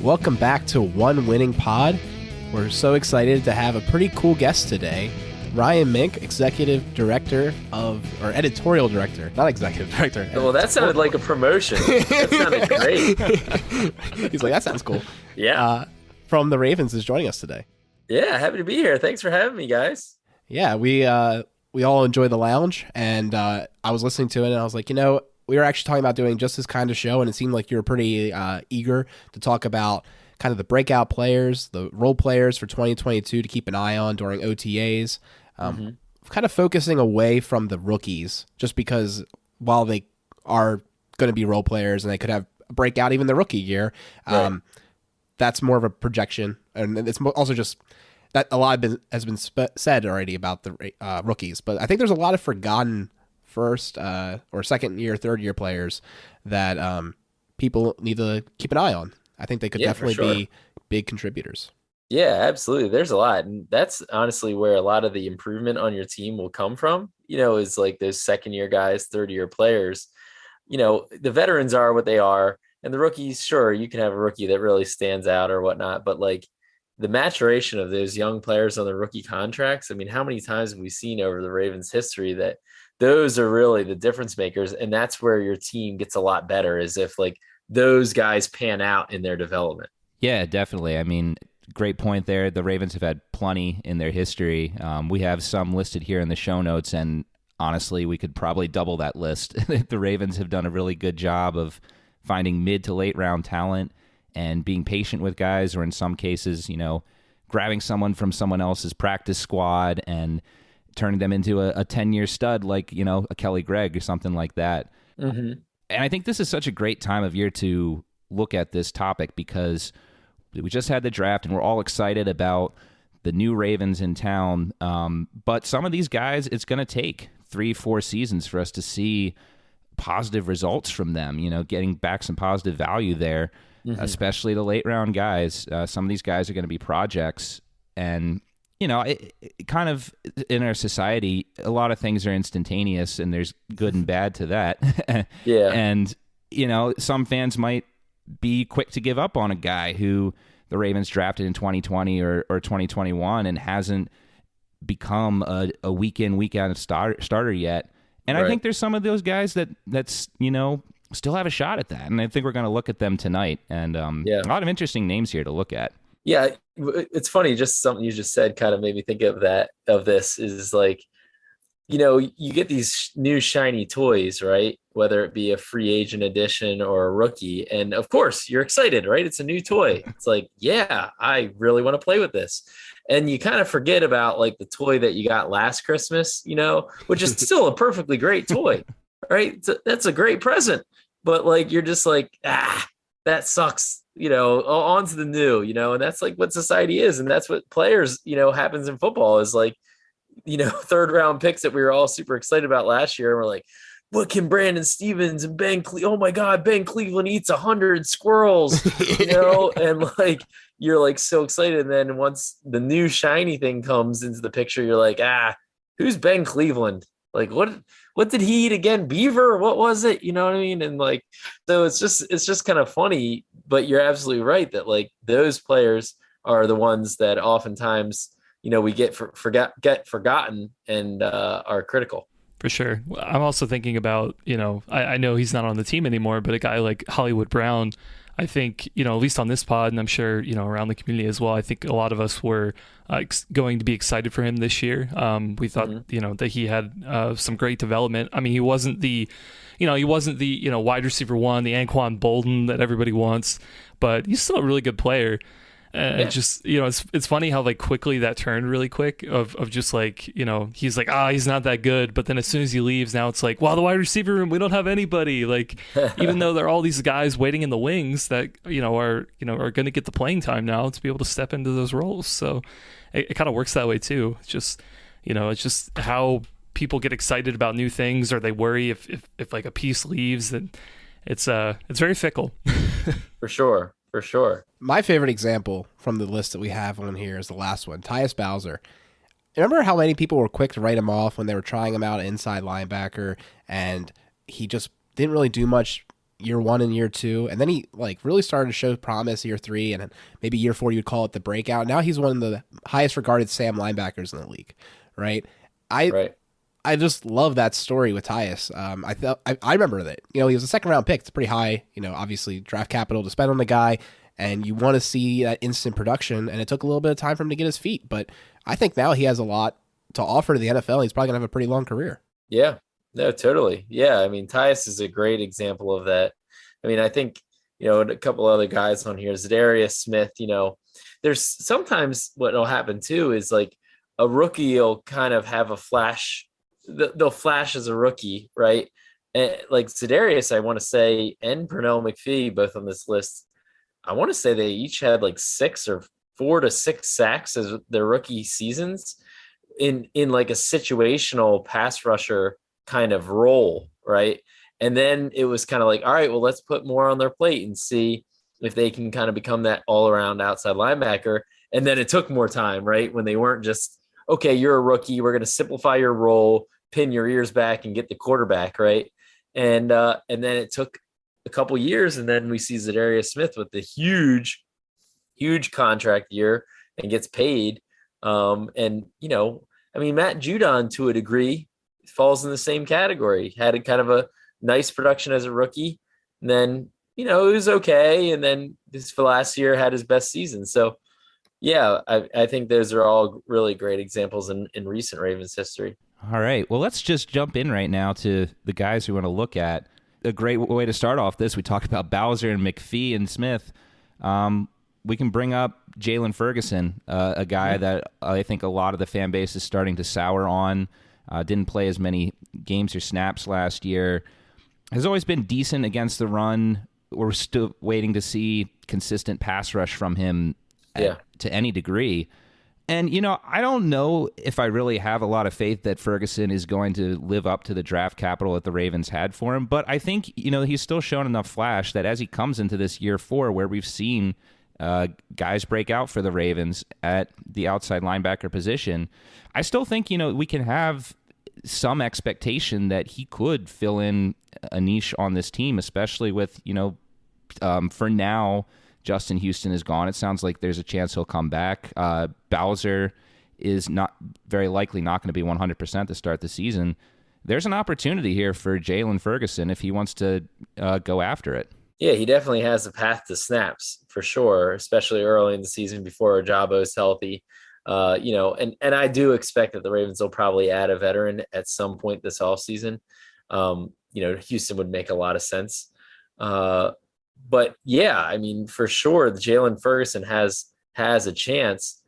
Welcome back to One Winning Pod. We're so excited to have a pretty cool guest today. Ryan Mink, Editorial Director, not Executive Director. Well, that sounded like a promotion. That sounded great. He's like, that sounds cool. Yeah. From the Ravens is joining us today. Yeah, happy to be here. Thanks for having me, guys. Yeah, we all enjoy the lounge, and I was listening to it, and I was like, we were actually talking about doing just this kind of show, and it seemed like you were pretty eager to talk about kind of the breakout players, the role players for 2022 to keep an eye on during OTAs. Kind of focusing away from the rookies, just because while they are going to be role players and they could have a breakout even the rookie year, right. That's more of a projection. And it's also just that a lot has been said already about the rookies. But I think there's a lot of forgotten first or second year, third year players that people need to keep an eye on. I think they could definitely be big contributors. Yeah, absolutely. There's a lot. And that's honestly where a lot of the improvement on your team will come from, is like those second year guys, third year players. The veterans are what they are. And the rookies, sure, you can have a rookie that really stands out or whatnot. But like the maturation of those young players on the rookie contracts, I mean, how many times have we seen over the Ravens history that those are really the difference makers? And that's where your team gets a lot better, is if like those guys pan out in their development. Yeah, definitely. I mean, great point there. The Ravens have had plenty in their history. We have some listed here in the show notes, and honestly, we could probably double that list. The Ravens have done a really good job of finding mid to late round talent and being patient with guys, or in some cases, grabbing someone from someone else's practice squad and turning them into a 10-year stud like, a Kelly Gregg or something like that. Mm-hmm. And I think this is such a great time of year to look at this topic, because we just had the draft and we're all excited about the new Ravens in town. But some of these guys, it's going to take 3-4 seasons for us to see positive results from them, getting back some positive value there, especially the late round guys. Some of these guys are going to be projects, and it kind of in our society, a lot of things are instantaneous, and there's good and bad to that. Yeah. And, some fans might be quick to give up on a guy who the Ravens drafted in 2020 or 2021 and hasn't become a week in, week out starter yet. And I think there's some of those guys that's still have a shot at that. And I think we're going to look at them tonight. And a lot of interesting names here to look at. Yeah, it's funny. Just something you just said kind of made me think of this is like, you get these new shiny toys, right? Whether it be a free agent edition or a rookie. And of course you're excited, right? It's a new toy. It's like, yeah, I really want to play with this. And you kind of forget about like the toy that you got last Christmas, which is still a perfectly great toy, right? That's a great present. But like, you're just like, that sucks, on to the new, and that's like what society is. And that's what players, happens in football is like, third round picks that we were all super excited about last year. And we're like, what can Brandon Stevens and oh my God, Ben Cleveland eats 100 squirrels, and like, you're like so excited. And then once the new shiny thing comes into the picture, you're like, who's Ben Cleveland? Like, what did he eat again? Beaver? What was it? You know what I mean? And like, so it's just kind of funny, but you're absolutely right that like those players are the ones that oftentimes, we get forgotten and are critical. For sure. I'm also thinking about, I know he's not on the team anymore, but a guy like Hollywood Brown, I think, at least on this pod, and I'm sure, around the community as well, I think a lot of us were going to be excited for him this year. We thought, that he had some great development. I mean, he wasn't the wide receiver one, the Anquan Bolden that everybody wants, but he's still a really good player. And just, it's funny how like quickly that turned really quick of just like, he's like, he's not that good. But then as soon as he leaves, now it's like, wow, the wide receiver room, we don't have anybody. Like, even though there are all these guys waiting in the wings that, are going to get the playing time now to be able to step into those roles. So it kind of works that way too. It's just, it's just how people get excited about new things, or they worry if like a piece leaves, and it's very fickle. For sure. For sure. My favorite example from the list that we have on here is the last one, Tyus Bowser. Remember how many people were quick to write him off when they were trying him out at inside linebacker, and he just didn't really do much, year 1 and year 2, and then he like really started to show promise year 3, and then maybe year 4 you'd call it the breakout. Now he's one of the highest regarded Sam linebackers in the league, right? Right. I just love that story with Tyus. I remember that, he was a second round pick. It's pretty high, obviously draft capital to spend on the guy, and you want to see that instant production. And it took a little bit of time for him to get his feet, but I think now he has a lot to offer to the NFL. He's probably gonna have a pretty long career. Yeah, no, totally. Yeah. I mean, Tyus is a great example of that. I mean, I think, a couple other guys on here, Zadarius Smith, there's sometimes what will happen too is like a rookie will kind of have a flash. They'll flash as a rookie, right? And like Zadarius, I want to say, and Pernell McPhee, both on this list, I want to say they each had like 4 to 6 sacks as their rookie seasons in like a situational pass rusher kind of role, right? And then it was kind of like, all right, well, let's put more on their plate and see if they can kind of become that all-around outside linebacker. And then it took more time, right? When they weren't just, okay, you're a rookie, we're going to simplify your role, pin your ears back, and get the quarterback, right? And then it took a couple years, and then we see Zadarius Smith with the huge contract year and gets paid. And Matt Judon, to a degree, falls in the same category. Had a kind of a nice production as a rookie, and then it was okay, and then this last year had his best season. So yeah, I think those are all really great examples in recent Ravens history. All right. Well, let's just jump in right now to the guys we want to look at. A great way to start off this, we talked about Bowser and McPhee and Smith. We can bring up Jalen Ferguson, a guy that I think a lot of the fan base is starting to sour on. Didn't play as many games or snaps last year. Has always been decent against the run. We're still waiting to see consistent pass rush from him to any degree. And, I don't know if I really have a lot of faith that Ferguson is going to live up to the draft capital that the Ravens had for him. But I think, he's still shown enough flash that as he comes into this year 4 where we've seen guys break out for the Ravens at the outside linebacker position, I still think, we can have some expectation that he could fill in a niche on this team, especially with, for now, Justin Houston is gone. It sounds like there's a chance he'll come back. Bowser is not very likely not going to be 100% to start the season. There's an opportunity here for Jalen Ferguson if he wants to go after it. Yeah, he definitely has a path to snaps for sure, especially early in the season before Ajabo's healthy. And I do expect that the Ravens will probably add a veteran at some point this offseason. Houston would make a lot of sense. But yeah, I mean, for sure, Jalen Ferguson has a chance.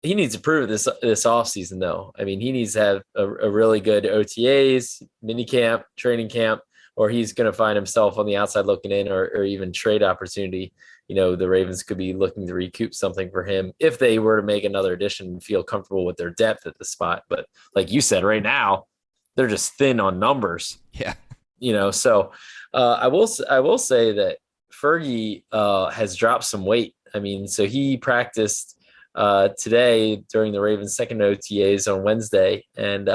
He needs to prove this offseason, though. I mean, he needs to have a really good OTAs, mini camp, training camp, or he's going to find himself on the outside looking in, or even trade opportunity. The Ravens could be looking to recoup something for him if they were to make another addition and feel comfortable with their depth at the spot. But like you said, right now, they're just thin on numbers. Yeah. So I will say that Fergie has dropped some weight. I mean, so he practiced today during the Ravens' second OTAs on Wednesday, and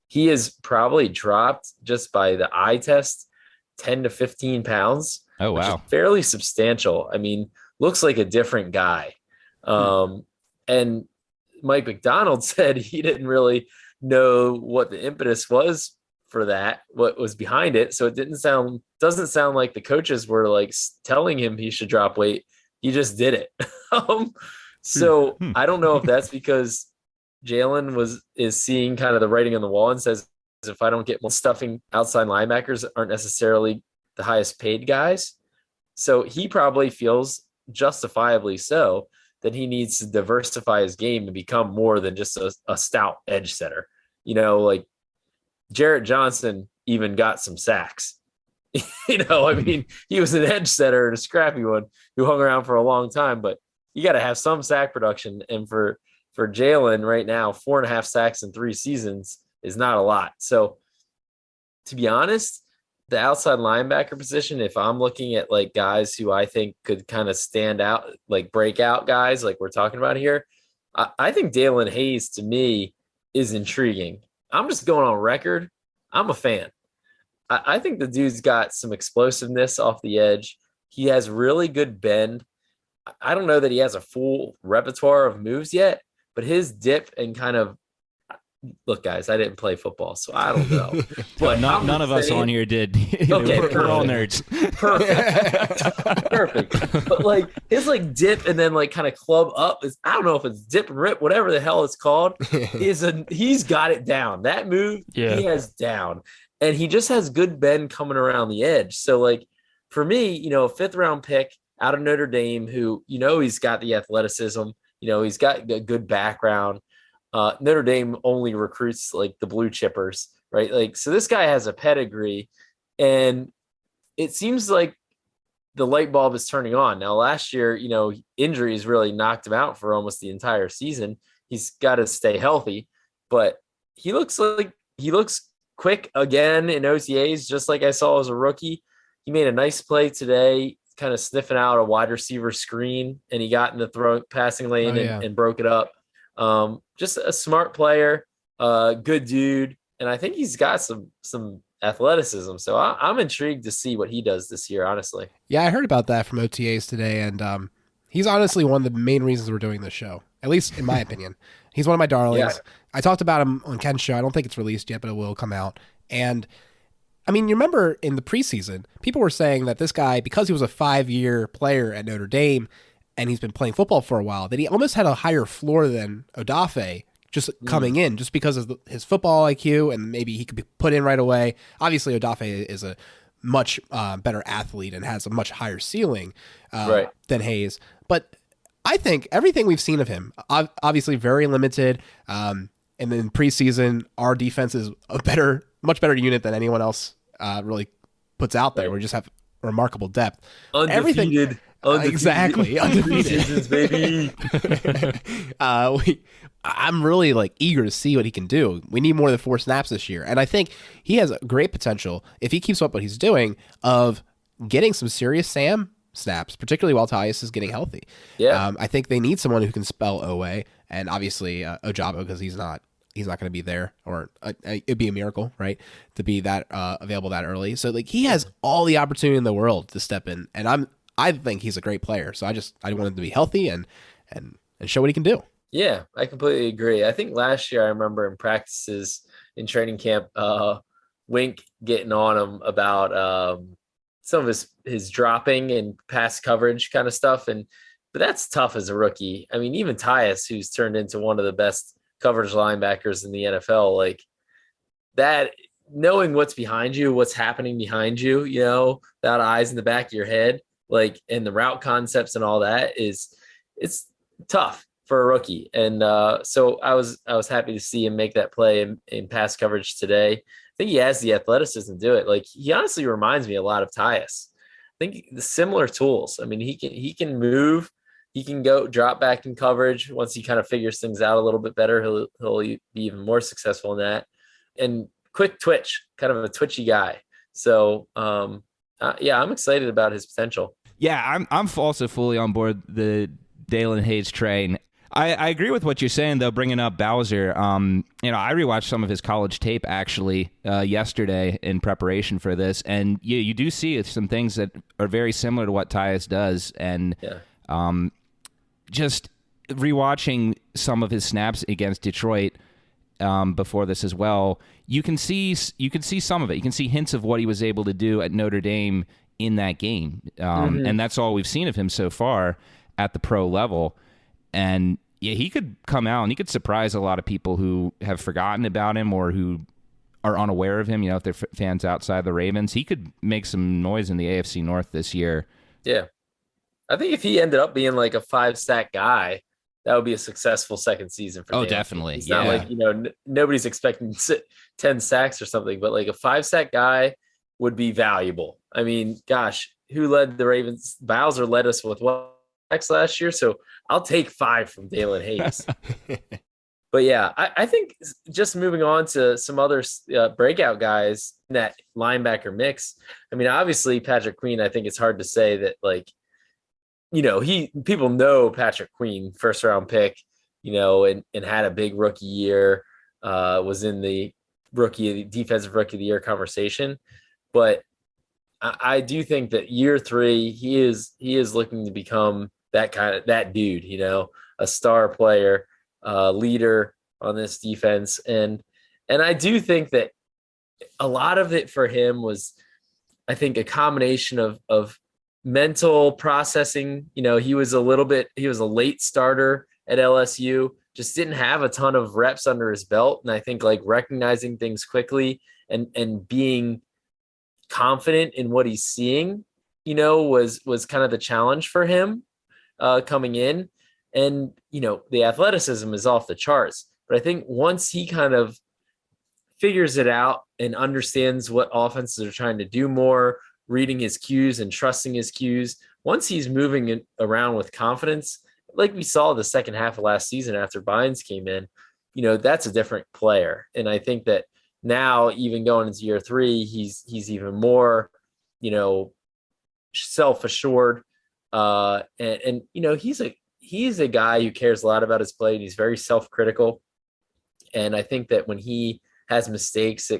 he has probably dropped, just by the eye test, 10 to 15 pounds. Oh, wow. Which is fairly substantial. I mean, looks like a different guy. And Mike McDonald said he didn't really know what the impetus was for that, what was behind it. So it doesn't sound like the coaches were like telling him he should drop weight. He just did it. So I don't know if that's because Jalen is seeing kind of the writing on the wall and says, if I don't get more stuffing, outside linebackers aren't necessarily the highest paid guys. So he probably feels, justifiably so, that he needs to diversify his game and become more than just a stout edge setter. Like Jarrett Johnson even got some sacks. I mean, he was an edge setter and a scrappy one who hung around for a long time, but you got to have some sack production. And for Jalen right now, 4.5 sacks in 3 seasons is not a lot. So to be honest, the outside linebacker position, if I'm looking at like guys who I think could kind of stand out, like breakout guys, like we're talking about here, I think Dalen Hayes to me is intriguing. I'm just going on record. I'm a fan. I think the dude's got some explosiveness off the edge. He has really good bend. I don't know that he has a full repertoire of moves yet, but his dip and kind of look, guys, I didn't play football, so I don't know. But none of us on here did. Okay, we're all nerds. Perfect. But like his like dip and then like kind of club up is, I don't know if it's dip and rip, whatever the hell it's called, he's got it down. That move he has down. And he just has good bend coming around the edge. So like for me, a 5th round pick out of Notre Dame who, he's got the athleticism, he's got a good background. Notre Dame only recruits like the blue chippers, right? Like, so this guy has a pedigree, and it seems like the light bulb is turning on. Now, last year, injuries really knocked him out for almost the entire season. He's got to stay healthy, but he looks quick again in OTAs, just like I saw as a rookie. He made a nice play today, kind of sniffing out a wide receiver screen, and he got in the passing lane and broke it up. Just a smart player, good dude, and I think he's got some athleticism. So I'm intrigued to see what he does this year, honestly. Yeah, I heard about that from OTAs today, and he's honestly one of the main reasons we're doing this show, at least in my opinion. He's one of my darlings. Yeah. I talked about him on Ken's show. I don't think it's released yet, but it will come out. And I mean, you remember in the preseason, people were saying that this guy, because he was a 5-year player at Notre Dame, and he's been playing football for a while, that he almost had a higher floor than Odafe just coming in, just because of his football IQ, and maybe he could be put in right away. Obviously, Odafe is a much better athlete and has a much higher ceiling than Hayes. But I think everything we've seen of him, obviously very limited, and then preseason, our defense is a much better unit than anyone else really puts out there. We just have remarkable depth. Undefeated. Exactly. Undefeated, baby. I'm really eager to see what he can do. We need more than 4 snaps this year. And I think he has great potential, if he keeps up what he's doing, of getting some serious Sam snaps, particularly while Tyus is getting healthy. Yeah. I think they need someone who can spell Owe, and obviously Ojabo, because he's not going to be there, or it'd be a miracle, right, to be that available that early. So he has all the opportunity in the world to step in, and I think he's a great player. So I want him to be healthy and show what he can do. Yeah, I completely agree. I think last year I remember in practices in training camp, Wink getting on him about some of his dropping and pass coverage kind of stuff. But that's tough as a rookie. I mean, even Tyus, who's turned into one of the best coverage linebackers in the NFL, like that, knowing what's behind you, what's happening behind you, without eyes in the back of your head, and the route concepts and all that it's tough for a rookie. And so I was happy to see him make that play in pass coverage today. I think he has the athleticism to do it. He honestly reminds me a lot of Tyus. I think the similar tools. I mean, he can move, he can go drop back in coverage. Once he kind of figures things out a little bit better, he'll be even more successful in that. And quick twitch, kind of a twitchy guy. So yeah, I'm excited about his potential. Yeah, I'm also fully on board the Dalen Hayes train. I agree with what you're saying, though, bringing up Bowser. I rewatched some of his college tape, actually, yesterday in preparation for this, and you do see some things that are very similar to what Tyus does, and just rewatching some of his snaps against Detroit before this as well, you can see some of it. You can see hints of what he was able to do at Notre Dame in that game, and that's all we've seen of him so far at the pro level. And yeah, he could come out and he could surprise a lot of people who have forgotten about him or who are unaware of him. If they're fans outside the Ravens, he could make some noise in the AFC North this year. Yeah, I think if he ended up being a 5-sack guy, that would be a successful second season for Dan. Definitely. It's not nobody's expecting 10 sacks or something, but a 5-sack guy would be valuable. I mean, gosh, who led the Ravens? Bowser led us with what sacks last year, so I'll take 5 from Dalen Hayes. But yeah, I think just moving on to some other breakout guys in that linebacker mix. I mean, obviously Patrick Queen, I think it's hard to say that people know Patrick Queen, 1st round pick, and had a big rookie year, was in the defensive rookie of the year conversation. but I do think that year 3, he is looking to become that dude, a star player, leader on this defense. And I do think that a lot of it for him was, I think, a combination of mental processing. He was a late starter at LSU, just didn't have a ton of reps under his belt. And I think like recognizing things quickly and being confident in what he's seeing, was kind of the challenge for him coming in. And, the athleticism is off the charts. But I think once he kind of figures it out and understands what offenses are trying to do more, reading his cues and trusting his cues, once he's moving it around with confidence, like we saw the second half of last season after Bynes came in, that's a different player. And I think that now, even going into year 3, he's even more, self-assured. And he's a guy who cares a lot about his play, and he's very self-critical. And I think that when he has mistakes,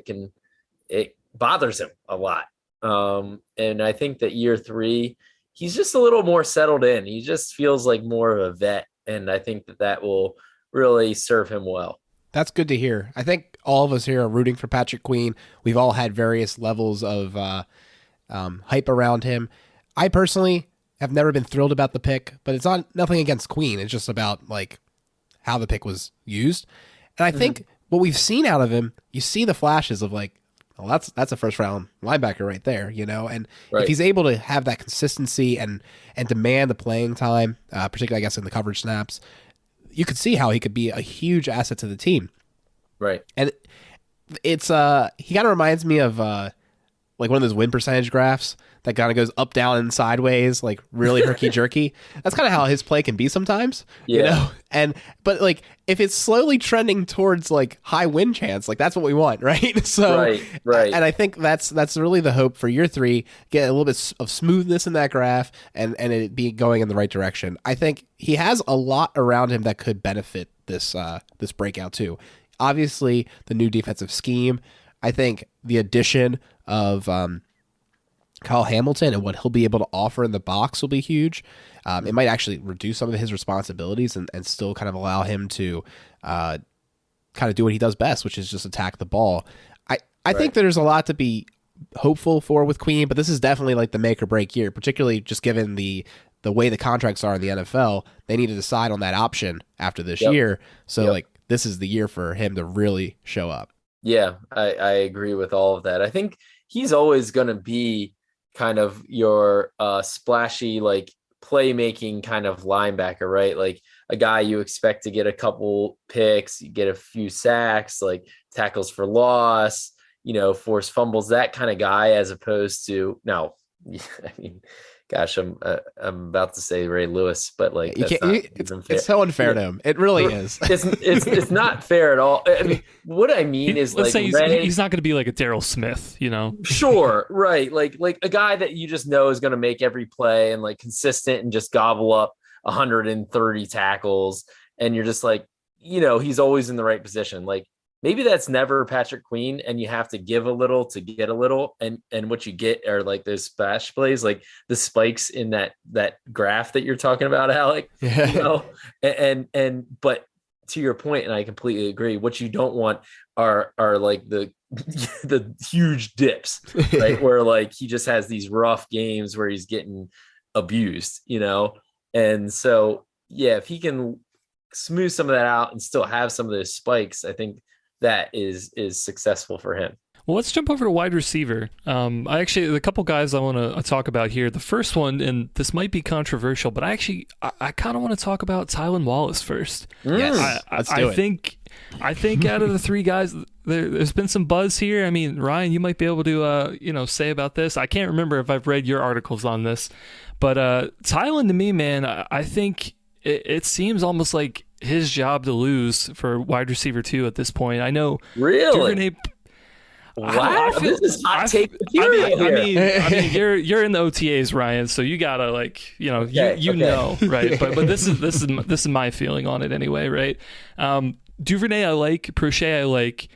it bothers him a lot. And I think that year 3, he's just a little more settled in. He just feels like more of a vet. And I think that will really serve him well. That's good to hear. I think all of us here are rooting for Patrick Queen. We've all had various levels of hype around him. I personally have never been thrilled about the pick, but it's nothing against Queen. It's just about like how the pick was used. And I think what we've seen out of him, you see the flashes of like, well, that's a first round linebacker right there, and right. If he's able to have that consistency and demand the playing time, particularly I guess in the coverage snaps, you could see how he could be a huge asset to the team. Right. And it's he kind of reminds me of like one of those win percentage graphs that kind of goes up, down, and sideways, like really herky jerky. That's kind of how his play can be sometimes, but like if it's slowly trending towards like high win chance, like that's what we want, right? So, right. And I think that's really the hope for year 3. Get a little bit of smoothness in that graph, and it be going in the right direction. I think he has a lot around him that could benefit this breakout too. Obviously, the new defensive scheme. I think the addition of Kyle Hamilton and what he'll be able to offer in the box will be huge. It might actually reduce some of his responsibilities and still kind of allow him to kind of do what he does best, which is just attack the ball. I think there's a lot to be hopeful for with Queen, but this is definitely like the make or break year, particularly just given the way the contracts are in the NFL. They need to decide on that option after this year. So like this is the year for him to really show up. Yeah, I agree with all of that. I think he's always going to be kind of your splashy, like playmaking kind of linebacker, right? Like a guy you expect to get a couple picks, you get a few sacks, like tackles for loss, force fumbles, that kind of guy, as opposed to now. I mean, gosh, I'm about to say Ray Lewis, but like it's so unfair to him. It really is. It's not fair at all. I mean, what I mean is, let's like, say he's not going to be like a Darryl Smith, Sure, right? Like a guy that you just know is going to make every play and like consistent and just gobble up 130 tackles, and you're just like, he's always in the right position. Like maybe that's never Patrick Queen, and you have to give a little to get a little, and what you get are like those splash plays, like the spikes in that graph that you're talking about, Alec. Yeah. And but to your point, and I completely agree, what you don't want are like the huge dips, right? Where like he just has these rough games where he's getting abused, and so if he can smooth some of that out and still have some of those spikes, I think is successful for him. Well, let's jump over to wide receiver. A couple guys I want to talk about here. The first one, and this might be controversial, but I kind of want to talk about Tylan Wallace first. Yes, let's do it. I think out of the 3 guys, there's been some buzz here. I mean, Ryan, you might be able to say about this. I can't remember if I've read your articles on this, but Tylan, to me, man, I think it seems almost like his job to lose for wide receiver 2 at this point. I know. Really? Duvernay, wow, this is hot take material here. I mean, you're in the OTAs, Ryan, so you gotta know, right? But this is my feeling on it anyway, right? Duvernay I like, Prochet I like.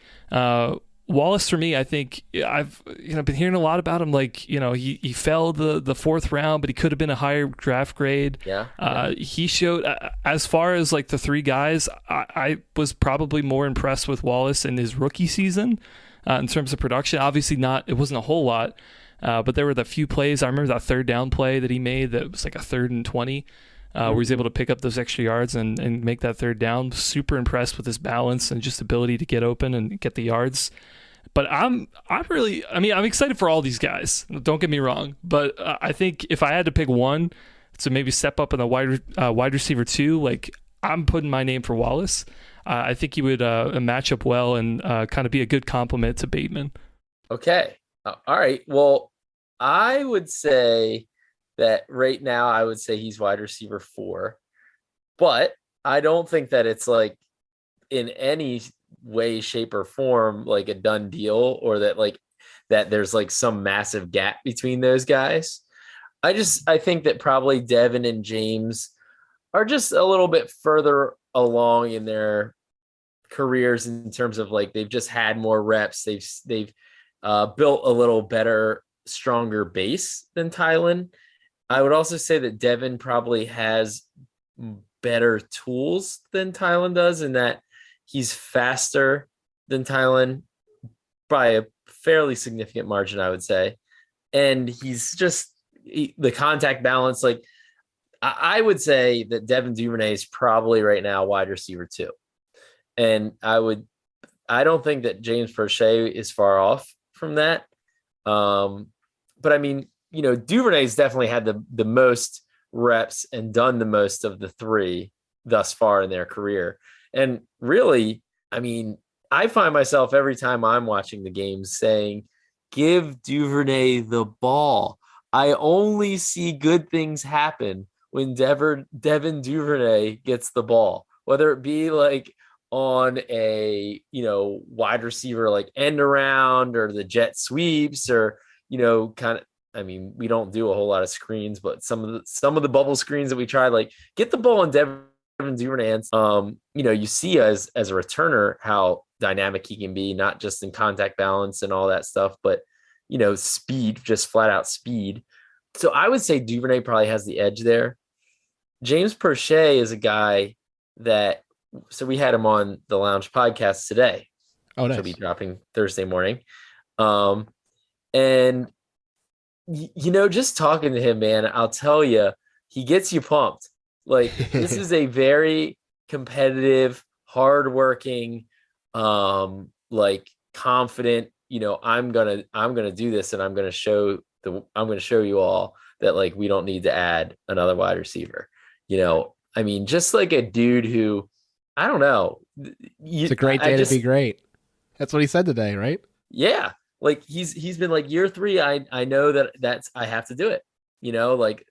Wallace, for me, I think I've been hearing a lot about him. Like, he fell the fourth round, but he could have been a higher draft grade. Yeah. He showed, as far as like the three guys, I was probably more impressed with Wallace in his rookie season in terms of production. Obviously it wasn't a whole lot, but there were the few plays. I remember that third down play that he made that was like a 3rd and 20. Where he's able to pick up those extra yards and make that third down. Super impressed with his balance and just ability to get open and get the yards. But I'm excited for all these guys. Don't get me wrong, but I think if I had to pick one to maybe step up in the wide receiver 2, like I'm putting my name for Wallace. I think he would match up well and kind of be a good complement to Bateman. Okay. All right. Well, I would say that right now I would say he's wide receiver 4, but I don't think that it's like in any way, shape, or form like a done deal, or that there's like some massive gap between those guys. I think that probably Devin and James are just a little bit further along in their careers in terms of like they've just had more reps. They've built a little better, stronger base than Tylen. I would also say that Devin probably has better tools than Tylen does, in that he's faster than Tylen by a fairly significant margin, I would say. And he's just the contact balance. Like I would say that Devin Duvernay is probably right now wide receiver 2. And I don't think that James Prochet is far off from that. But I mean, Duvernay's definitely had the most reps and done the most of the 3 thus far in their career. And really, I mean, I find myself every time I'm watching the games saying, give Duvernay the ball. I only see good things happen when Devin Duvernay gets the ball, whether it be like on a, wide receiver, like end around or the jet sweeps or, kind of, I mean, we don't do a whole lot of screens, but some of the bubble screens that we tried, like get the ball in Devin Duvernay hands. You see as a returner how dynamic he can be, not just in contact balance and all that stuff, but speed, just flat out speed. So I would say Duvernay probably has the edge there. James Prochet is a guy that, so we had him on the Lounge podcast today. Oh, nice. He'll be dropping Thursday morning. And just talking to him, man, I'll tell you, he gets you pumped. Like this is a very competitive, hardworking, like confident, I'm gonna do this, and I'm gonna show you all that like we don't need to add another wide receiver. I mean, just like a dude who, I don't know. It's a great day to be great. That's what he said today, right? Yeah. Like he's been like year 3. I know that's I have to do it. Like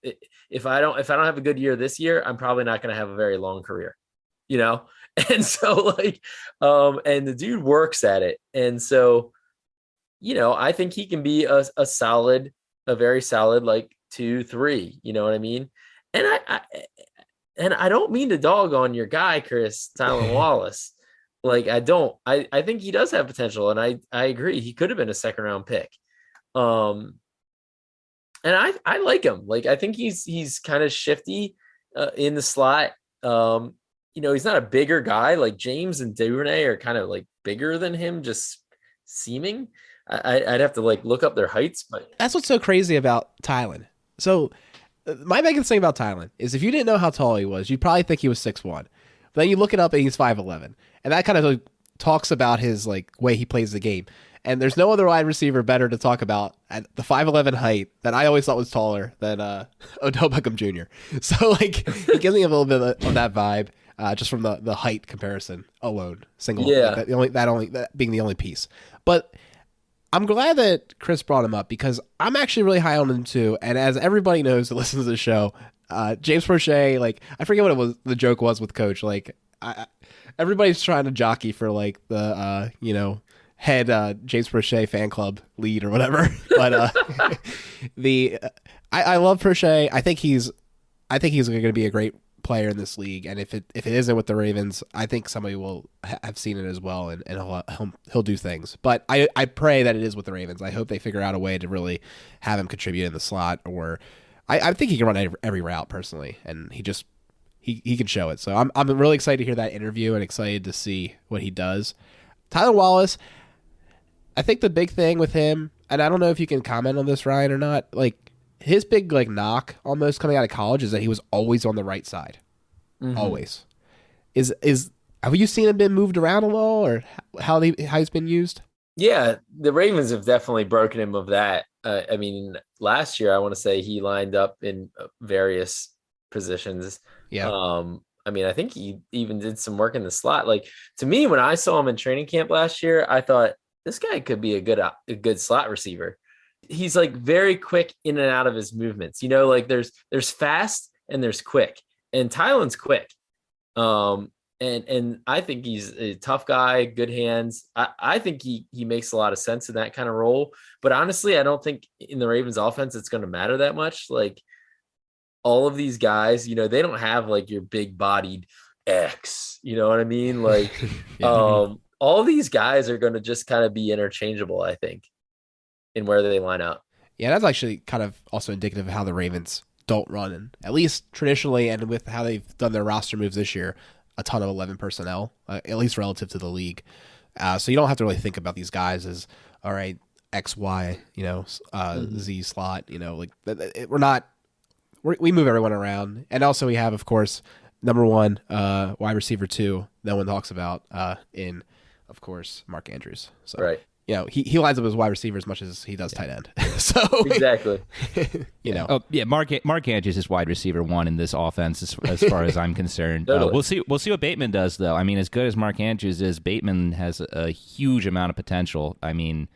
if I don't have a good year this year, I'm probably not going to have a very long career. And so like, and the dude works at it. And so, I think he can be a very solid like 2-3. You know what I mean? And I don't mean to dog on your guy, Chris Tylen Wallace. Like I don't. I think he does have potential, and I agree. He could have been a 2nd round pick. And I like him. Like I think he's kind of shifty in the slot. He's not a bigger guy. Like James and Duvernay are kind of like bigger than him, just seeming. I'd have to like look up their heights, but that's what's so crazy about Tylen. So my biggest thing about Tylen is if you didn't know how tall he was, you'd probably think he was 6'1". But then you look it up and he's 5'11", and that kind of like talks about his like way he plays the game. And there's no other wide receiver better to talk about at the 5'11" height that I always thought was taller than Odell Beckham Jr. So like he gives me a little bit of that vibe just from the height comparison alone. Yeah. Like that being the only piece. But I'm glad that Chris brought him up because I'm actually really high on him too. And as everybody knows that listens to the show, James Prochet, like I forget what it was. The joke was with Coach. Like everybody's trying to jockey for like the head James Prochet fan club lead or whatever. But I love Prochet. I think he's going to be a great player in this league, and if it isn't with the Ravens, I think somebody will have seen it as well, and he'll do things. But I pray that it is with the Ravens. I hope they figure out a way to really have him contribute in the slot, or I think he can run every route personally, and he can show it. So I'm really excited to hear that interview and excited to see what he does. Tyler Wallace, I think the big thing with him, and I don't know if you can comment on this, Ryan, or not, like his big like knock almost coming out of college is that he was always on the right side. Mm-hmm. Always. Have you seen him been moved around at all, or how he's been used? Yeah, the Ravens have definitely broken him of that. I mean, last year I want to say he lined up in various positions. Yeah. I mean, I think he even did some work in the slot. Like, to me, when I saw him in training camp last year, I thought this guy could be a good slot receiver. He's like very quick in and out of his movements. You know, like there's fast and there's quick, and Tylen's quick. And I think he's a tough guy, good hands. I think he makes a lot of sense in that kind of role. But honestly, I don't think in the Ravens offense it's going to matter that much. Like, all of these guys, you know, they don't have like your big bodied X, you know what I mean? Like, all these guys are going to just kind of be interchangeable, I think, in where they line up. Yeah, that's actually kind of also indicative of how the Ravens don't run, and at least traditionally, and with how they've done their roster moves this year, a ton of 11 personnel, at least relative to the league. So you don't have to really think about these guys as, all right, X, Y, you know, Z slot, you know, like we move everyone around. And also we have, of course, number one, wide receiver 2, no one talks about in, of course, Mark Andrews. So, right. You know, he lines up as wide receiver as much as he does tight end. So exactly. You know. Oh yeah, Mark Andrews is wide receiver 1 in this offense as far as I'm concerned. Totally. We'll see what Bateman does though. I mean, as good as Mark Andrews is, Bateman has a huge amount of potential. I mean,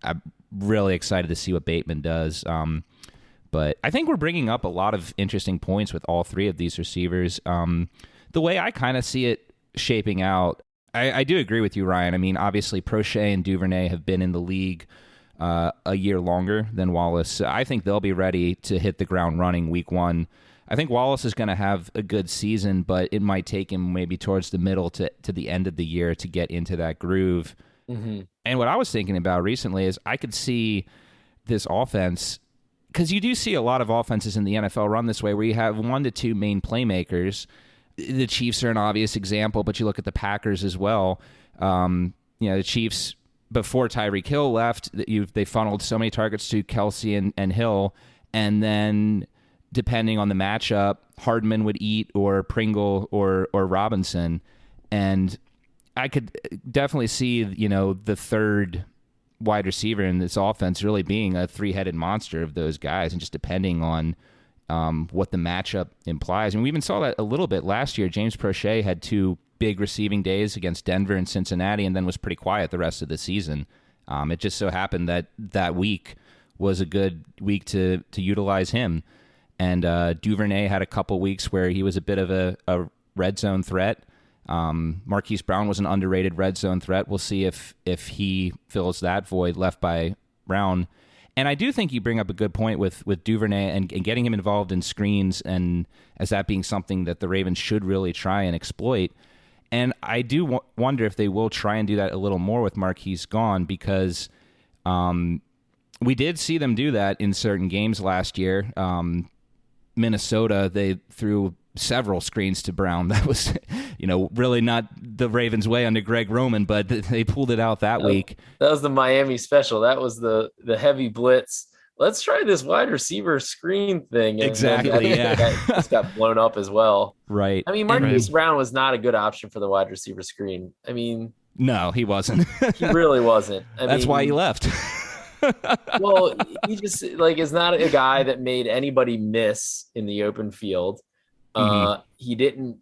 I'm really excited to see what Bateman does. But I think we're bringing up a lot of interesting points with all three of these receivers. The way I kind of see it shaping out, I do agree with you, Ryan. I mean, obviously, Prochet and Duvernay have been in the league a year longer than Wallace. I think they'll be ready to hit the ground running week 1. I think Wallace is going to have a good season, but it might take him maybe towards the middle to the end of the year to get into that groove. Mm-hmm. And what I was thinking about recently is I could see this offense, because you do see a lot of offenses in the NFL run this way where you have 1 to 2 main playmakers. The Chiefs are an obvious example, but you look at the Packers as well. You know, the Chiefs, before Tyreek Hill left, they funneled so many targets to Kelsey and Hill, and then depending on the matchup, Hardman would eat, or Pringle, or Robinson. And I could definitely see, you know, the third wide receiver in this offense really being a 3-headed monster of those guys, and just depending on what the matchup implies. And we even saw that a little bit last year. James Prochet had 2 big receiving days against Denver and Cincinnati, and then was pretty quiet the rest of the season. It just so happened that week was a good week to utilize him. And Duvernay had a couple weeks where he was a bit of a red zone threat. Marquise Brown was an underrated red zone threat. We'll see if he fills that void left by Brown. And I do think you bring up a good point with Duvernay and getting him involved in screens, and as that being something that the Ravens should really try and exploit. And I do wonder if they will try and do that a little more with Marquise gone, because we did see them do that in certain games last year. Minnesota, they threw several screens to Brown. That was, you know, really not the Ravens' way under Greg Roman, but they pulled it out that week. That was the Miami special. That was the heavy blitz. Let's try this wide receiver screen thing. And exactly. Yeah. That got blown up as well. Right. I mean, Marquise Brown was not a good option for the wide receiver screen. I mean, no, he wasn't. He really wasn't. That's why he left. Well, he just like is not a guy that made anybody miss in the open field. He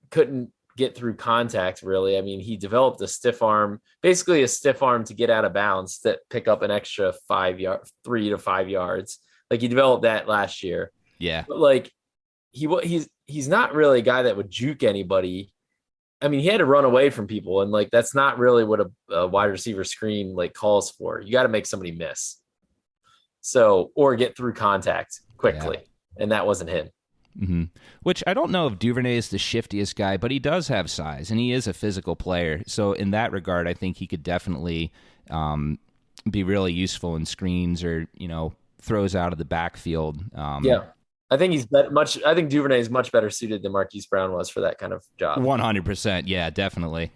couldn't get through contact really. I mean, he developed a stiff arm to get out of bounds that pick up an extra 3 to 5 yards. Like, he developed that last year. Yeah. But like he's not really a guy that would juke anybody. I mean, he had to run away from people, and like that's not really what a wide receiver screen like calls for. You got to make somebody miss. So, or get through contact quickly. Yeah. And that wasn't him. Which I don't know if Duvernay is the shiftiest guy, but he does have size, and he is a physical player. So in that regard, I think he could definitely be really useful in screens or, throws out of the backfield. Yeah. I think I think Duvernay is much better suited than Marquise Brown was for that kind of job. 100%. Yeah, definitely.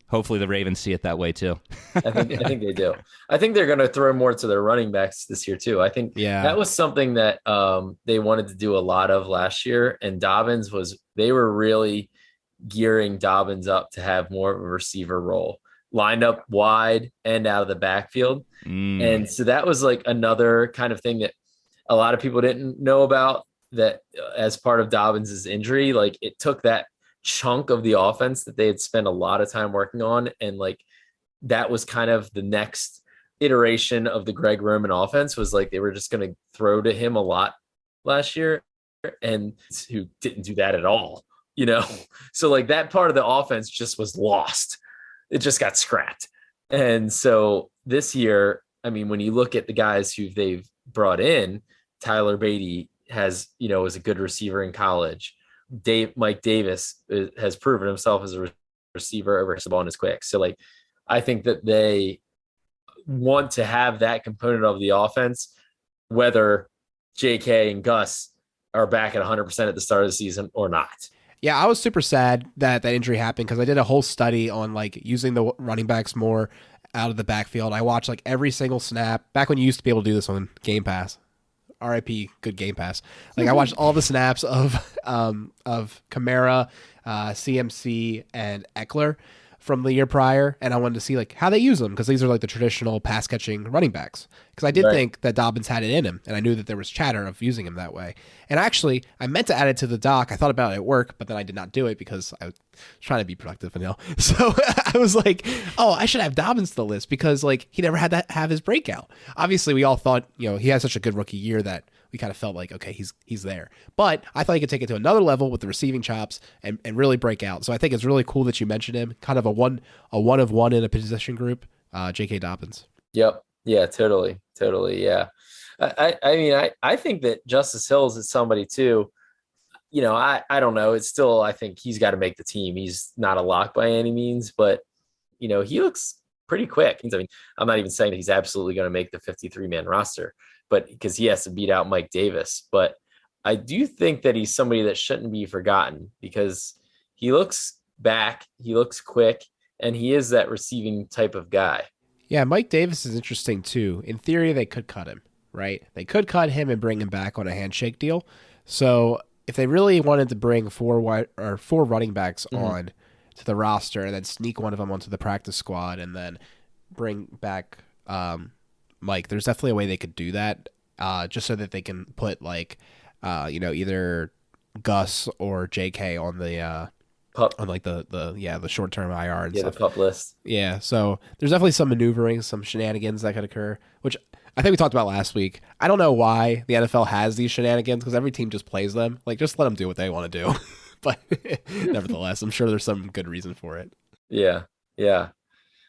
Hopefully the Ravens see it that way too. I think they do. I think they're going to throw more to their running backs this year too. I think that was something that they wanted to do a lot of last year, and they were really gearing Dobbins up to have more of a receiver role, lined up wide and out of the backfield. And so that was like another kind of thing that a lot of people didn't know about, that as part of Dobbins' injury, like it took that chunk of the offense that they had spent a lot of time working on, and like that was kind of the next iteration of the Greg Roman offense, was like they were just going to throw to him a lot last year, and who didn't do that at all, so like that part of the offense just was lost. It just got scrapped. And so this year, I mean, when you look at the guys who they've brought in, Tyler Beatty was a good receiver in college. Mike Davis has proven himself as a receiver over the ball and is quick. So like, I think that they want to have that component of the offense, whether JK and Gus are back at 100% at the start of the season or not. Yeah, I was super sad that injury happened, because I did a whole study on like using the running backs more out of the backfield. I watched like every single snap back when you used to be able to do this on Game Pass. RIP, good Game Pass. Like I watched all the snaps of Kamara, CMC, and Eckler from the year prior, and I wanted to see like how they use them, because these are like the traditional pass catching running backs. Because I did think that Dobbins had it in him, and I knew that there was chatter of using him that way. And actually, I meant to add it to the doc. I thought about it at work, but then I did not do it because I was trying to be productive, So I was like, oh, I should have Dobbins to the list, because like he never had to have his breakout. Obviously, we all thought he had such a good rookie year that we kind of felt like, okay, he's there. But I thought he could take it to another level with the receiving chops and really break out. So I think it's really cool that you mentioned him. Kind of a one of one in a position group, J.K. Dobbins. Yep. Yeah, totally. Yeah. I think that Justice Hills is somebody too. I don't know. It's still, I think he's got to make the team. He's not a lock by any means, but he looks pretty quick. I mean, I'm not even saying that he's absolutely going to make the 53-man roster, but because he has to beat out Mike Davis. But I do think that he's somebody that shouldn't be forgotten, because he looks back, he looks quick, and he is that receiving type of guy. Yeah, Mike Davis is interesting too. In theory, they could cut him, right? They could cut him and bring him back on a handshake deal. So if they really wanted to bring four running backs on to the roster and then sneak one of them onto the practice squad and then bring back Mike, there's definitely a way they could do that, just so that they can put like, either Gus or JK on the pup, on like the short-term IR and stuff. The pup list. Yeah, so there's definitely some maneuvering, some shenanigans that could occur, which I think we talked about last week. I don't know why the NFL has these shenanigans, because every team just plays them. Like, just let them do what they want to do. But nevertheless, I'm sure there's some good reason for it. Yeah.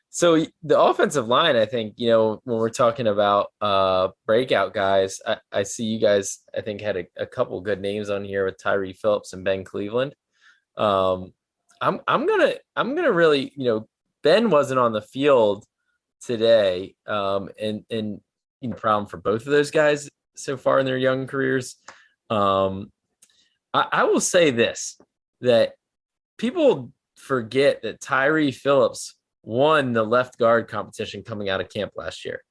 So the offensive line, I think, when we're talking about breakout guys, I see you guys, I think, had a couple good names on here with Tyree Phillips and Ben Cleveland. I'm gonna really, Ben wasn't on the field today, and problem for both of those guys so far in their young careers. I will say this, that people forget that Tyree Phillips won the left guard competition coming out of camp last year.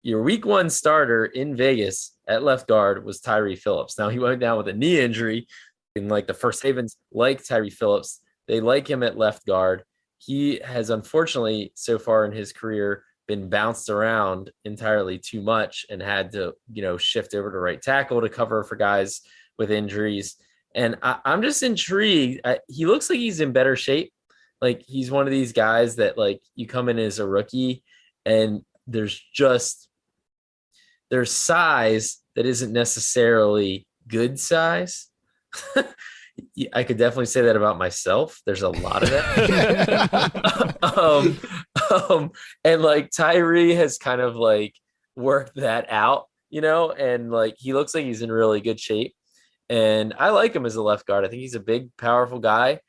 Your week one starter in Vegas at left guard was Tyree Phillips. Now he went down with a knee injury, and like the first Ravens like Tyree Phillips, they like him at left guard. He has unfortunately so far in his career been bounced around entirely too much and had to, shift over to right tackle to cover for guys with injuries. And I'm just intrigued. He looks like he's in better shape. Like he's one of these guys that like you come in as a rookie and there's size that isn't necessarily good size. I could definitely say that about myself. There's a lot of that. And like Tyree has kind of like worked that out, and like he looks like he's in really good shape. And I like him as a left guard. I think he's a big, powerful guy.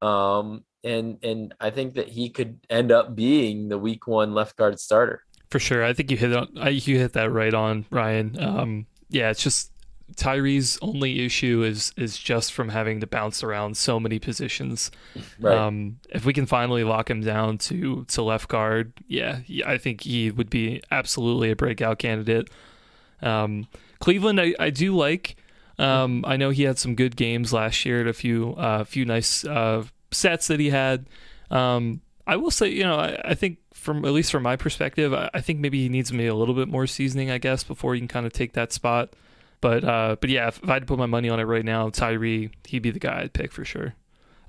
And I think that he could end up being the week 1 left guard starter. For sure. I think you hit that right on, Ryan. Yeah, it's just Tyree's only issue is just from having to bounce around so many positions. Right. If we can finally lock him down to left guard, I think he would be absolutely a breakout candidate. Cleveland, I do like. I know he had some good games last year at a few nice sets that he had. I will say, I think at least from my perspective, I think maybe he needs maybe a little bit more seasoning, I guess, before he can kind of take that spot. But yeah, if I had to put my money on it right now, Tyree, he'd be the guy I'd pick for sure.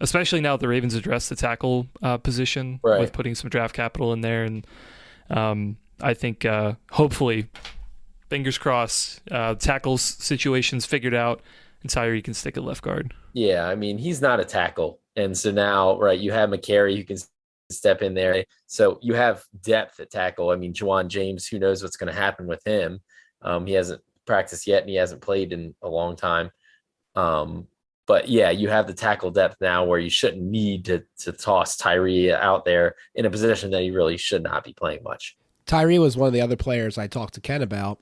Especially now that the Ravens addressed the tackle position with putting some draft capital in there. And I think hopefully, fingers crossed, tackles situations figured out, and Tyree can stick at left guard. Yeah, I mean, he's not a tackle. And so now, right, you have McCary who can step in there. So you have depth at tackle. I mean, Juwan James, who knows what's going to happen with him? He hasn't practiced yet and he hasn't played in a long time. But yeah, you have the tackle depth now where you shouldn't need to toss Tyree out there in a position that he really should not be playing much. Tyree was one of the other players I talked to Ken about,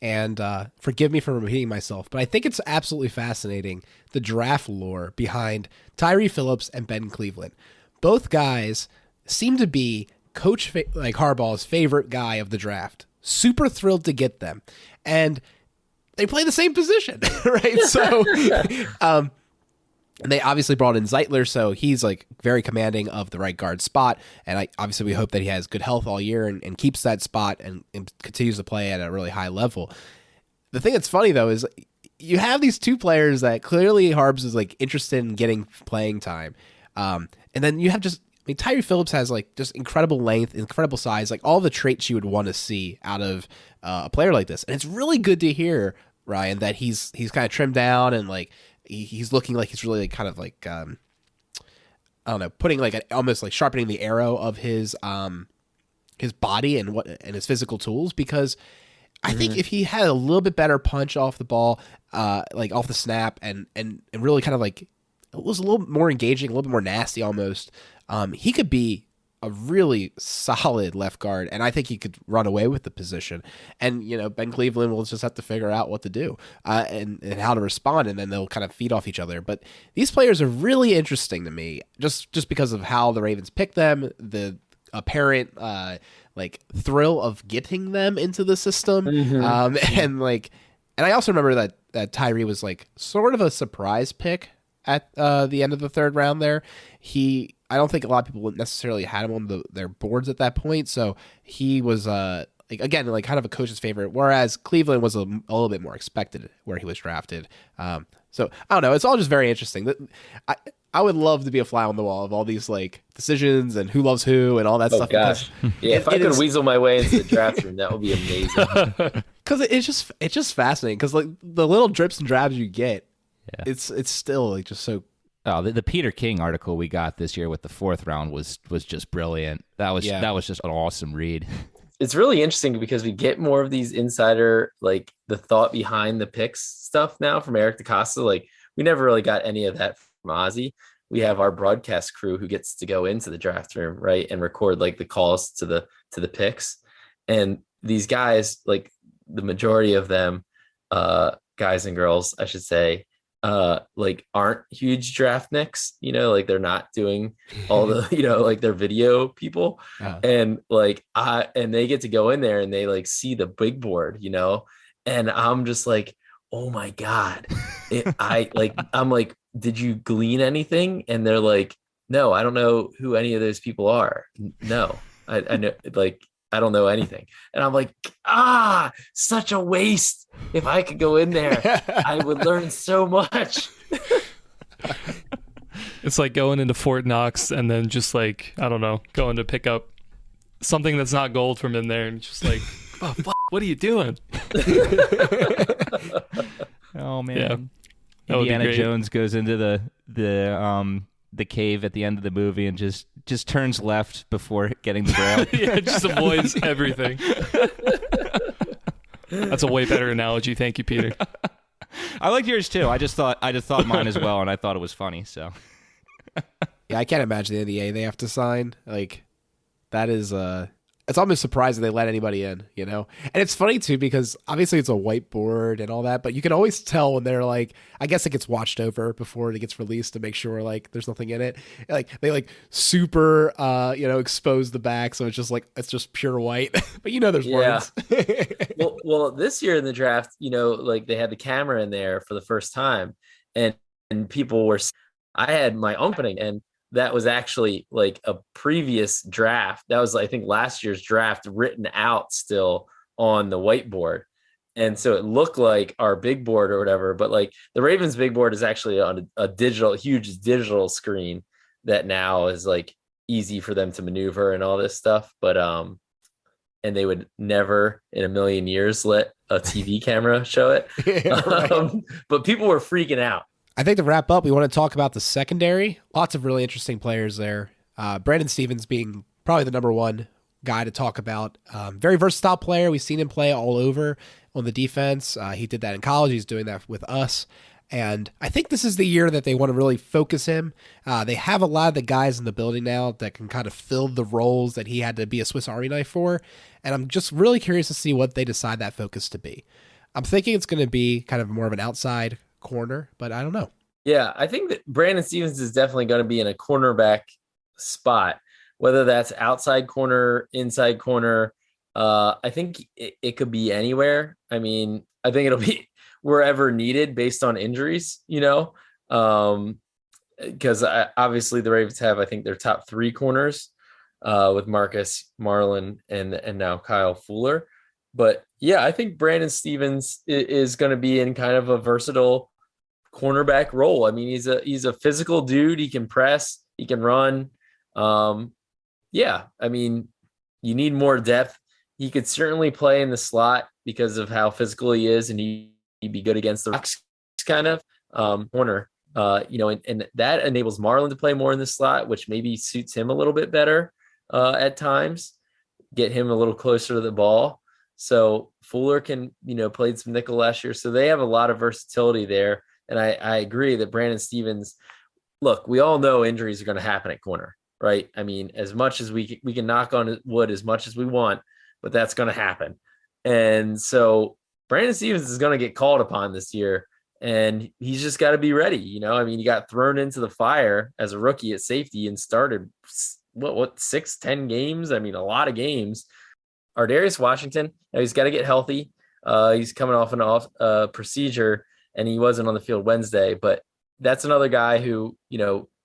and forgive me for repeating myself, but I think it's absolutely fascinating, the draft lore behind Tyree Phillips and Ben Cleveland. Both guys seem to be Coach Harbaugh's favorite guy of the draft. Super thrilled to get them. And they play the same position, right? So and they obviously brought in Zeitler, so he's like very commanding of the right guard spot. And obviously we hope that he has good health all year and keeps that spot and continues to play at a really high level. The thing that's funny though is you have these two players that clearly Harbs is like interested in getting playing time. And then you have Tyree Phillips has like just incredible length, incredible size, like all the traits you would want to see out of a player like this. And it's really good to hear, Ryan, that he's kind of trimmed down and like he's looking like he's really like kind of like I don't know, putting like almost like sharpening the arrow of his body and his physical tools, because I think if he had a little bit better punch off the ball, like off the snap and really kind of like it was a little more engaging, a little bit more nasty almost, he could be a really solid left guard, and I think he could run away with the position. And Ben Cleveland will just have to figure out what to do and how to respond, and then they'll kind of feed off each other. But these players are really interesting to me, just because of how the Ravens picked them, the apparent like thrill of getting them into the system, and I also remember that Tyree was like sort of a surprise pick at the end of the third round there. I don't think a lot of people necessarily had him on their boards at that point, so he was kind of a coach's favorite, whereas Cleveland was a little bit more expected where he was drafted. So I don't know, it's all just very interesting. I would love to be a fly on the wall of all these like decisions and who loves who and all that stuff. Gosh. Yeah, if I could weasel my way into the draft room, that would be amazing. Because it's just fascinating, because like the little drips and drabs you get, it's still like just so. Oh, the Peter King article we got this year with the fourth round was just brilliant. That was just an awesome read. It's really interesting because we get more of these insider, like the thought behind the picks stuff now from Eric DaCosta. Like we never really got any of that from Ozzy. We have our broadcast crew who gets to go into the draft room, right, and record like the calls to the picks. And these guys, like the majority of them, guys and girls, I should say, like aren't huge draft nicks, like they're not doing all the, like they're video people. And like and they get to go in there and they like see the big board, and I'm just like, oh my God. I'm like, did you glean anything? And they're like, no, I don't know who any of those people are. No, I know, like, I don't know anything. And I'm like, such a waste. If I could go in there, I would learn so much. It's like going into Fort Knox and then just like, I don't know, going to pick up something that's not gold from in there and just like, what are you doing? Oh man. Yeah. Indiana Jones goes into the cave at the end of the movie and just turns left before getting the grail. Yeah, just avoids everything. That's a way better analogy. Thank you, Peter. I liked yours too. I just thought mine as well, and I thought it was funny. So Yeah, I can't imagine the NDA they have to sign. Like, that is it's almost surprising they let anybody in, you know? And it's funny too, because obviously it's a whiteboard and all that, but you can always tell when they're like, I guess it gets watched over before it gets released to make sure like there's nothing in it. Like they like super expose the back, so it's just pure white. But there's words. well, this year in the draft, like they had the camera in there for the first time, and people were, I had my opening, and that was actually like a previous draft. That was, I think, last year's draft written out still on the whiteboard. And so it looked like our big board or whatever, but like the Ravens big board is actually on a huge digital screen that now is like easy for them to maneuver and all this stuff. But, and they would never in a million years let a TV camera show it. Right. But people were freaking out. I think to wrap up, we want to talk about the secondary. Lots of really interesting players there. Brandon Stevens being probably the number one guy to talk about. Very versatile player. We've seen him play all over on the defense. He did that in college. He's doing that with us. And I think this is the year that they want to really focus him. They have a lot of the guys in the building now that can kind of fill the roles that he had to be a Swiss Army knife for. And I'm just really curious to see what they decide that focus to be. I'm thinking it's going to be kind of more of an outside corner, but I don't know. Yeah, I think that Brandon Stevens is definitely going to be in a cornerback spot, whether that's outside corner, inside corner. I think it could be anywhere. I mean, I think it'll be wherever needed based on injuries, because obviously the Ravens have, I think, their top three corners with Marcus, Marlon, and now Kyle Fuller. But yeah, I think Brandon Stevens is going to be in kind of a versatile cornerback role. I mean, he's a physical dude. He can press, he can run. Yeah, I mean, you need more depth. He could certainly play in the slot because of how physical he is, and he'd be good against the rocks kind of corner. And that enables Marlon to play more in the slot, which maybe suits him a little bit better at times, get him a little closer to the ball. So Fuller can, played some nickel last year. So they have a lot of versatility there. And I agree that Brandon Stevens, look, we all know injuries are going to happen at corner, right? I mean, as much as we can knock on wood as much as we want, but that's going to happen. And so Brandon Stevens is going to get called upon this year, and he's just got to be ready. I mean, he got thrown into the fire as a rookie at safety and started 6-10 games. I mean, a lot of games. Ardarius Washington, he's got to get healthy. He's coming off an procedure, and he wasn't on the field Wednesday, but that's another guy who,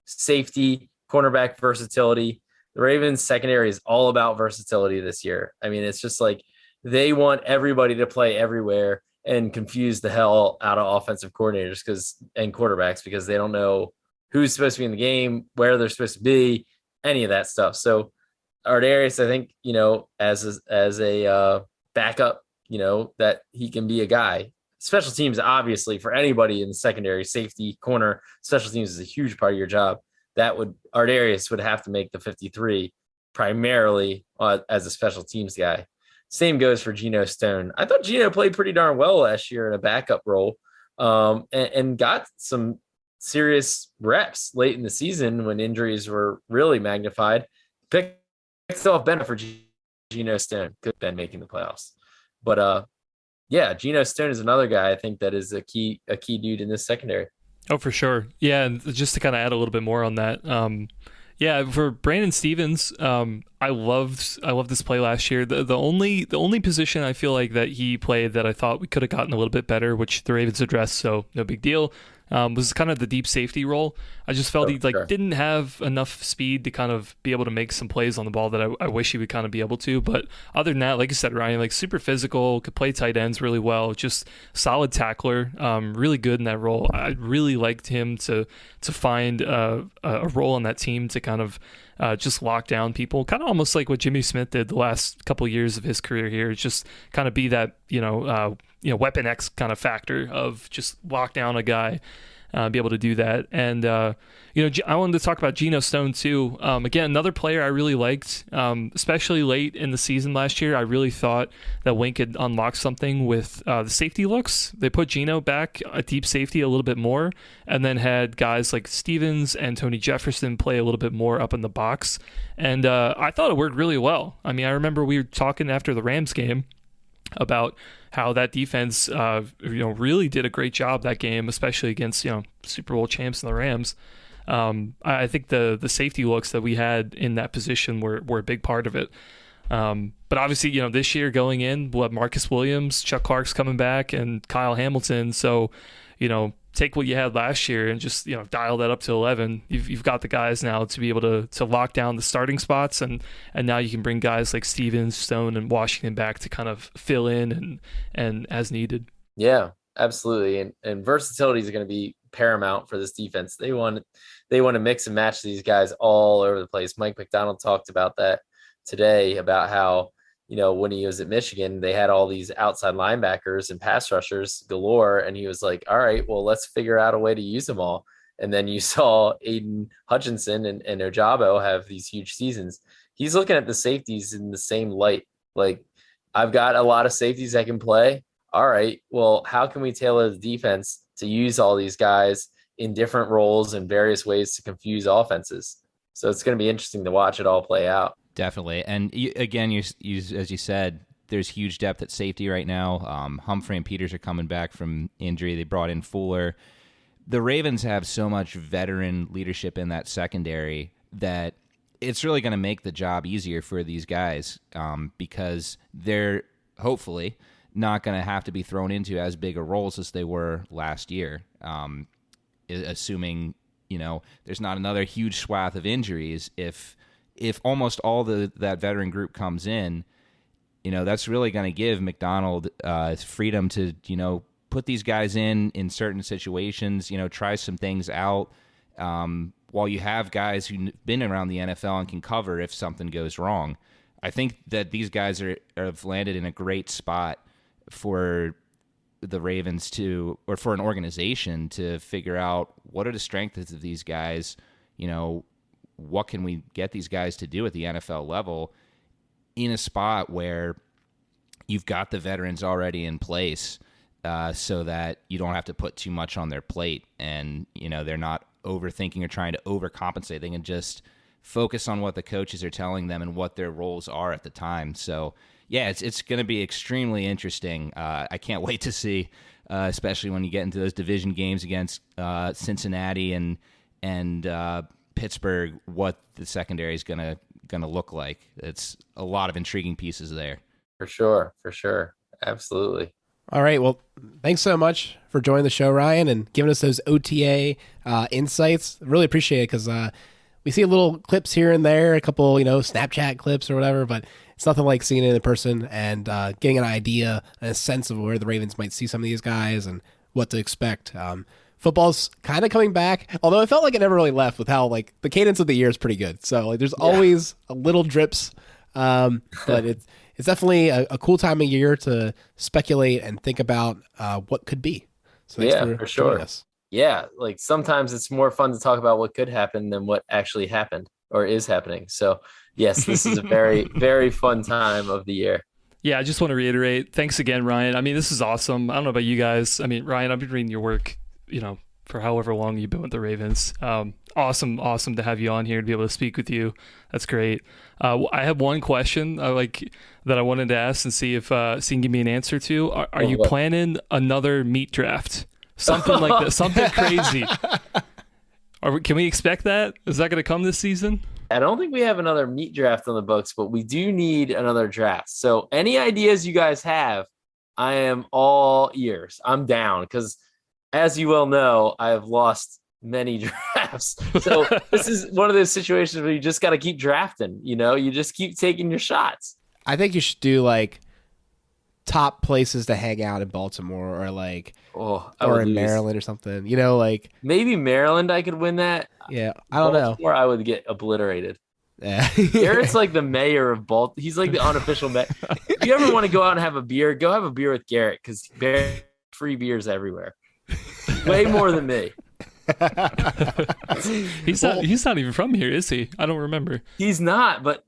safety, cornerback versatility. The Ravens secondary is all about versatility this year. I mean, it's just like they want everybody to play everywhere and confuse the hell out of offensive coordinators and quarterbacks because they don't know who's supposed to be in the game, where they're supposed to be, any of that stuff. So Ardarius, I think, as a backup, that he can be a guy. Special teams, obviously, for anybody in the secondary, safety, corner, special teams is a huge part of your job. Ardarius would have to make the 53 primarily as a special teams guy. Same goes for Geno Stone. I thought Geno played pretty darn well last year in a backup role and got some serious reps late in the season when injuries were really magnified. Picked off benefit for Geno Stone. Could have been making the playoffs. But yeah, Geno Stone is another guy I think that is a key dude in this secondary. Oh, for sure. Yeah, and just to kind of add a little bit more on that. Yeah, for Brandon Stevens, I loved this play last year. The only position I feel like that he played that I thought we could have gotten a little bit better, which the Ravens addressed, so no big deal, was kind of the deep safety role. I just felt he didn't have enough speed to kind of be able to make some plays on the ball that I wish he would kind of be able to. But other than that, like you said, Ryan, super physical, could play tight ends really well, just solid tackler, really good in that role. I really liked him to find a role on that team to kind of just lock down people, kind of almost like what Jimmy Smith did the last couple of years of his career here. Just kind of be that Weapon X kind of factor of just lock down a guy. be able to do that. And I wanted to talk about Geno Stone too. Again, another player I really liked, especially late in the season last year. I really thought that Wink had unlocked something with the safety looks. They put Geno back at deep safety a little bit more, and then had guys like Stevens and Tony Jefferson play a little bit more up in the box. And I thought it worked really well. I mean, I remember we were talking after the Rams game about how that defense, really did a great job that game, especially against, Super Bowl champs and the Rams. I think the safety looks that we had in that position were a big part of it. But obviously, this year going in, we'll have Marcus Williams, Chuck Clark's coming back, and Kyle Hamilton. So, take what you had last year and just, dial that up to 11. You've got the guys now to be able to lock down the starting spots, and now you can bring guys like Stevens, Stone, and Washington back to kind of fill in and as needed. Yeah, absolutely. And versatility is going to be paramount for this defense. They want to mix and match these guys all over the place. Mike McDonald talked about that today, about how, when he was at Michigan, they had all these outside linebackers and pass rushers galore. And he was like, all right, well, let's figure out a way to use them all. And then you saw Aiden Hutchinson and Ojabo have these huge seasons. He's looking at the safeties in the same light. Like, I've got a lot of safeties that can play. All right, well, how can we tailor the defense to use all these guys in different roles and various ways to confuse offenses? So it's going to be interesting to watch it all play out. Definitely. And again, you as you said, there's huge depth at safety right now. Humphrey and Peters are coming back from injury. They brought in Fuller. The Ravens have so much veteran leadership in that secondary that it's really going to make the job easier for these guys, because they're hopefully not going to have to be thrown into as big a roles as they were last year, assuming there's not another huge swath of injuries. If almost all that veteran group comes in, that's really going to give McDonald freedom to put these guys in certain situations, try some things out, while you have guys who've been around the NFL and can cover if something goes wrong. I think that these guys have landed in a great spot for the Ravens or for an organization to figure out what are the strengths of these guys, what can we get these guys to do at the NFL level in a spot where you've got the veterans already in place, so that you don't have to put too much on their plate, and they're not overthinking or trying to overcompensate. They can just focus on what the coaches are telling them and what their roles are at the time. So yeah, it's going to be extremely interesting. I can't wait to see, especially when you get into those division games against Cincinnati and Pittsburgh, what the secondary is gonna look like. It's a lot of intriguing pieces there. For sure. Absolutely. All right. Well, thanks so much for joining the show, Ryan, and giving us those OTA insights. Really appreciate it, because we see little clips here and there, a couple, Snapchat clips or whatever, but it's nothing like seeing it in person and getting an idea and a sense of where the Ravens might see some of these guys and what to expect. Football's kind of coming back, although it felt like it never really left, with how the cadence of the year is pretty good. So there's always a little drips, but it's definitely a cool time of year to speculate and think about what could be. So thanks for sure. Us. Yeah, sometimes it's more fun to talk about what could happen than what actually happened or is happening. So yes, this is a very, very fun time of the year. Yeah, I just want to reiterate, thanks again, Ryan. I mean, this is awesome. I don't know about you guys. I mean, Ryan, I've been reading your work, for however long you've been with the Ravens. Awesome to have you on here to be able to speak with you. That's great. I have one question that I wanted to ask and see if you can give me an answer to. Are you planning another meat draft? Something like that, something crazy. Can we expect that? Is that going to come this season? I don't think we have another meat draft on the books, but we do need another draft. So any ideas you guys have, I am all ears. I'm down, because as you well know, I have lost many drafts. So this is one of those situations where you just got to keep drafting. You just keep taking your shots. I think you should do top places to hang out in Baltimore, or in Maryland or something. Maybe Maryland, I could win that. Yeah, I don't know. Or I would get obliterated. Yeah. Garrett's like the mayor of Baltimore. He's like the unofficial mayor. If you ever want to go out and have a beer, go have a beer with Garrett, because free beers everywhere. Way more than me. He's not even from here, is he? I don't remember. He's not, but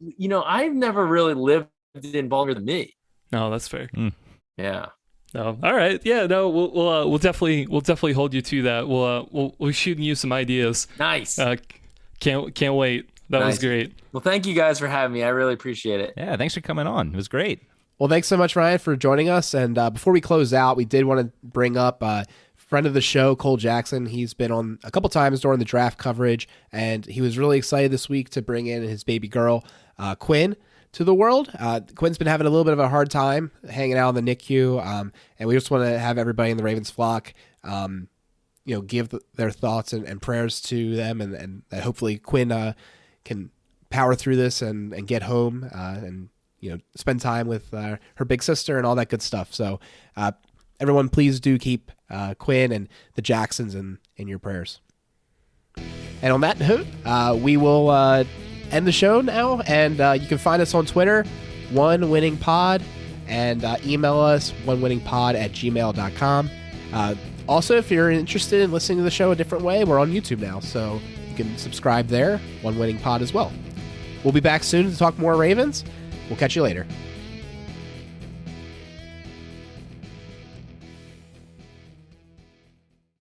I've never really lived in Baltimore than me. No, that's fair. Yeah. No, all right. Yeah, no, we'll definitely hold you to that. We'll be shooting you some ideas. Nice. Can't wait. That was great. Well, thank you guys for having me. I really appreciate it. Yeah, thanks for coming on. It was great. Well, thanks so much, Ryan, for joining us. And before we close out, we did want to bring up friend of the show, Cole Jackson. He's been on a couple times during the draft coverage, and he was really excited this week to bring in his baby girl, Quinn, to the world. Quinn's been having a little bit of a hard time hanging out in the NICU, and we just want to have everybody in the Ravens flock, give their thoughts and prayers to them, and that hopefully Quinn can power through this and get home and spend time with her big sister and all that good stuff. So everyone, please do keep Quinn and the Jacksons in your prayers. And on that note, we will end the show now, and you can find us on Twitter, OneWinningPod, and email us onewinningpod@gmail.com. Also, if you're interested in listening to the show a different way, we're on YouTube now, so you can subscribe there, One Winning Pod as well. We'll be back soon to talk more Ravens. We'll catch you later.